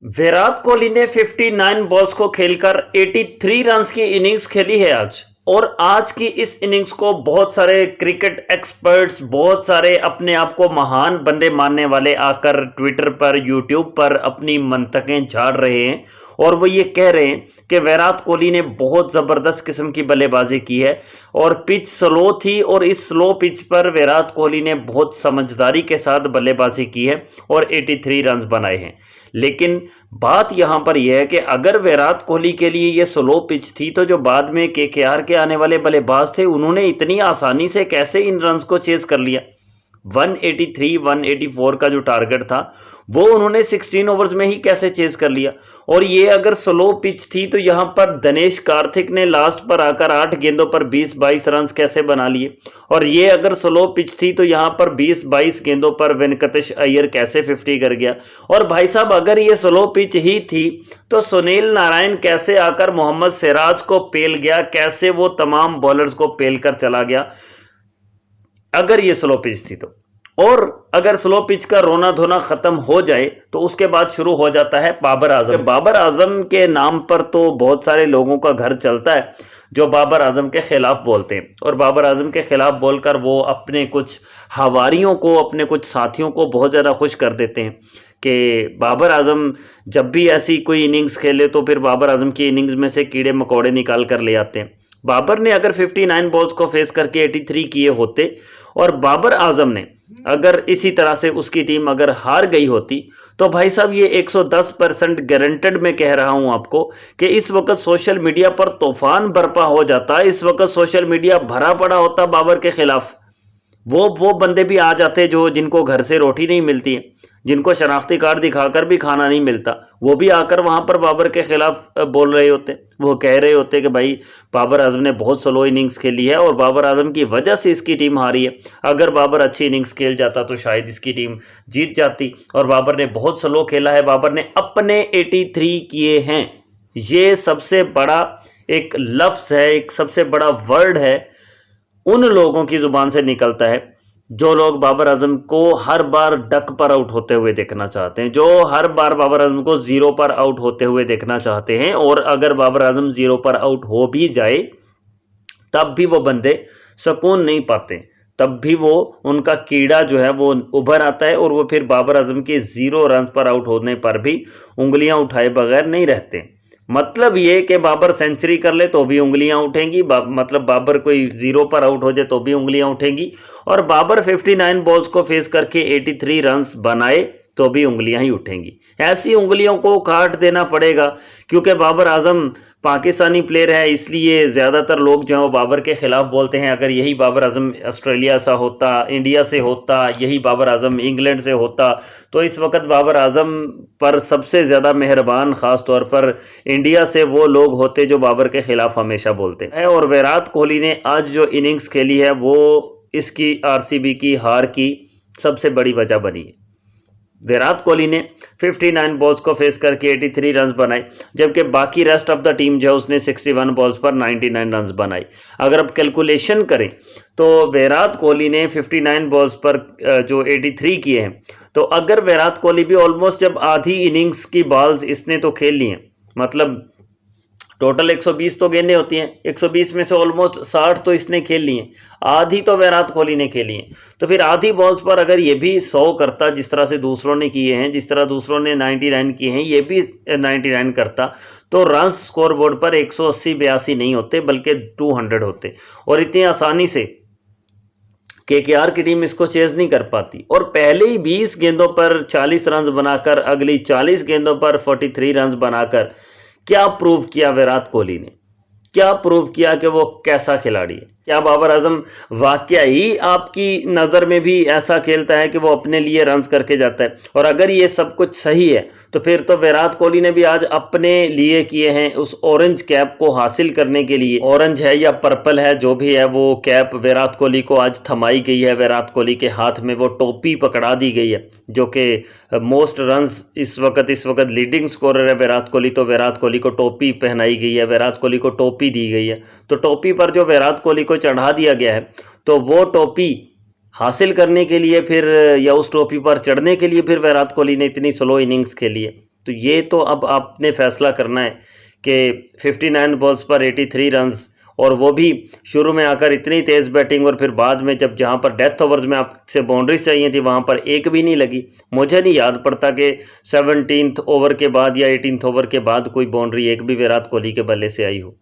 विराट कोहली ने 59 बॉल्स को खेलकर 83 रन्स की इनिंग्स खेली है आज। और आज की इस इनिंग्स को बहुत सारे क्रिकेट एक्सपर्ट्स, बहुत सारे अपने आप को महान बंदे मानने वाले आकर ट्विटर पर, यूट्यूब पर अपनी मंतकें झाड़ रहे हैं। और वो ये कह रहे हैं कि विराट कोहली ने बहुत ज़बरदस्त किस्म की बल्लेबाजी की है और पिच स्लो थी, और इस स्लो पिच पर विराट कोहली ने बहुत समझदारी के साथ बल्लेबाजी की है और 83 रन्स बनाए हैं। लेकिन बात यहां पर यह है कि अगर विराट कोहली के लिए ये स्लो पिच थी, तो जो बाद में केकेआर के आने वाले बल्लेबाज थे, उन्होंने इतनी आसानी से कैसे इन रन्स को चेज कर लिया। 183 184 का जो टारगेट था वो उन्होंने 16 ओवर्स में ही कैसे चेज कर लिया। और ये अगर स्लो पिच थी तो यहाँ पर दिनेश कार्तिक ने लास्ट पर आकर 8 गेंदों पर 20-22 रन्स कैसे बना लिए। और ये अगर स्लो पिच थी तो यहाँ पर 20-22 गेंदों पर वेंकटेश अय्यर कैसे 50 कर गया। और भाई साहब, अगर ये स्लो पिच ही थी तो सुनील नारायण कैसे आकर मोहम्मद सिराज को पेल गया, कैसे वो तमाम बॉलर्स को पेल कर चला गया अगर ये स्लो पिच थी तो। और अगर स्लो पिच का रोना धोना खत्म हो जाए तो उसके बाद शुरू हो जाता है बाबर आजम। बाबर आजम के नाम पर तो बहुत सारे लोगों का घर चलता है जो बाबर आजम के खिलाफ बोलते हैं, और बाबर आजम के खिलाफ बोलकर वो अपने कुछ हवारियों को, अपने कुछ साथियों को बहुत ज़्यादा खुश कर देते हैं कि बाबर आजम जब भी ऐसी कोई इनिंग्स खेले तो फिर बाबर आजम की इनिंग्स में से कीड़े मकोड़े निकाल कर ले आते हैं। बाबर ने अगर 59 बॉल्स को फेस करके 83 किए होते और बाबर आजम ने अगर इसी तरह से उसकी टीम अगर हार गई होती, तो भाई साहब ये 110% गारंटेड मैं कह रहा हूं आपको कि इस वक्त सोशल मीडिया पर तूफान बरपा हो जाता। इस वक्त सोशल मीडिया भरा पड़ा होता बाबर के खिलाफ। वो बंदे भी आ जाते जो जिनको घर से रोटी नहीं मिलती है, जिनको शनाख्ती कार्ड दिखाकर भी खाना नहीं मिलता, वो भी आकर वहाँ पर बाबर के खिलाफ बोल रहे होते। वो कह रहे होते कि भाई बाबर आजम ने बहुत स्लो इनिंग्स खेली है और बाबर आजम की वजह से इसकी टीम हारी है। अगर बाबर अच्छी इनिंग्स खेल जाता तो शायद इसकी टीम जीत जाती, और बाबर ने बहुत स्लो खेला है। बाबर ने अपने 83 किए हैं। ये सबसे बड़ा एक लफ्ज़ है, एक सबसे बड़ा वर्ड है उन लोगों की ज़ुबान से निकलता है जो लोग बाबर आजम को हर बार डक पर आउट होते हुए देखना चाहते हैं, जो हर बार बाबर आजम को 0 पर आउट होते हुए देखना चाहते हैं। और अगर बाबर आजम 0 पर आउट हो भी जाए तब भी वो बंदे सुकून नहीं पाते, तब भी वो उनका कीड़ा जो है वो उभर आता है और वो फिर बाबर आजम के 0 रन पर आउट होने पर भी उंगलियां उठाए बगैर नहीं रहते। मतलब ये कि बाबर सेंचुरी कर ले तो भी उंगलियां उठेंगी, मतलब बाबर कोई 0 पर आउट हो जाए तो भी उंगलियां उठेंगी, और बाबर 59 बॉल्स को फेस करके 83 रन्स बनाए तो भी उंगलियां ही उठेंगी। ऐसी उंगलियों को काट देना पड़ेगा, क्योंकि बाबर आजम पाकिस्तानी प्लेयर है, इसलिए ज़्यादातर लोग जो है वो बाबर के ख़िलाफ़ बोलते हैं। अगर यही बाबर आजम ऑस्ट्रेलिया से होता, इंडिया से होता, यही बाबर आजम इंग्लैंड से होता, तो इस वक्त बाबर आजम पर सबसे ज़्यादा मेहरबान ख़ास तौर पर इंडिया से वो लोग होते जो बाबर के ख़िलाफ़ हमेशा बोलते हैं। और विराट कोहली ने आज जो इनिंग्स खेली है वो इसकी आरसीबी की हार की सबसे बड़ी वजह बनी है। विराट कोहली ने 59 बॉल्स को फेस करके 83 रन्स बनाए, जबकि बाकी रेस्ट ऑफ द टीम जो है उसने 61 बॉल्स पर 99 रन्स बनाए। अगर आप कैलकुलेशन करें तो विराट कोहली ने 59 बॉल्स पर जो 83 किए हैं, तो अगर विराट कोहली भी ऑलमोस्ट जब आधी इनिंग्स की बॉल्स इसने तो खेल ली हैं, मतलब टोटल 120 तो गेंदें होती हैं, 120 में से ऑलमोस्ट 60 तो इसने खेल ली हैं, आधी तो विराट कोहली ने खेली हैं। तो फिर आधी बॉल्स पर अगर ये भी 100 करता जिस तरह से दूसरों ने किए हैं, जिस तरह दूसरों ने 99 किए हैं, ये भी 99 करता, तो रन्स स्कोर बोर्ड पर 180-82 नहीं होते बल्कि 200 होते। और इतनी आसानी से केकेआर की टीम इसको चेज नहीं कर पाती। और पहले ही 20 गेंदों पर 40 रन्स बनाकर, अगली 40 गेंदों पर 43 रन्स बनाकर क्या प्रूव किया विराट कोहली ने, क्या प्रूव किया कि वो कैसा खिलाड़ी है। क्या बाबर आजम वाकया ही आपकी नज़र में भी ऐसा खेलता है कि वो अपने लिए रन्स करके जाता है? और अगर ये सब कुछ सही है तो फिर तो विराट कोहली ने भी आज अपने लिए किए हैं उस ऑरेंज कैप को हासिल करने के लिए। ऑरेंज है या पर्पल है, जो भी है, वो कैप विराट कोहली को आज थमाई गई है। विराट कोहली के हाथ में वो टोपी पकड़ा दी गई है, जो कि मोस्ट रन्स इस वक्त लीडिंग स्कोरर है विराट कोहली, तो विराट कोहली को टोपी पहनाई गई है, विराट कोहली को टोपी दी गई है। तो टोपी पर जो विराट कोहली को चढ़ा दिया गया है, तो वो टोपी हासिल करने के लिए फिर, या उस टोपी पर चढ़ने के लिए फिर विराट कोहली ने इतनी स्लो इनिंग्स खेली है। तो ये तो अब आपने फैसला करना है कि 59 बॉल्स पर 83 रन्स, और वो भी शुरू में आकर इतनी तेज़ बैटिंग, और फिर बाद में जब जहाँ पर डेथ ओवर्स में आपसे बाउंड्रीज चाहिए थी वहाँ पर एक भी नहीं लगी। मुझे नहीं याद पड़ता कि 17th ओवर के बाद या 18th ओवर के बाद कोई बाउंड्री एक भी विराट कोहली के बल्ले से आई हो।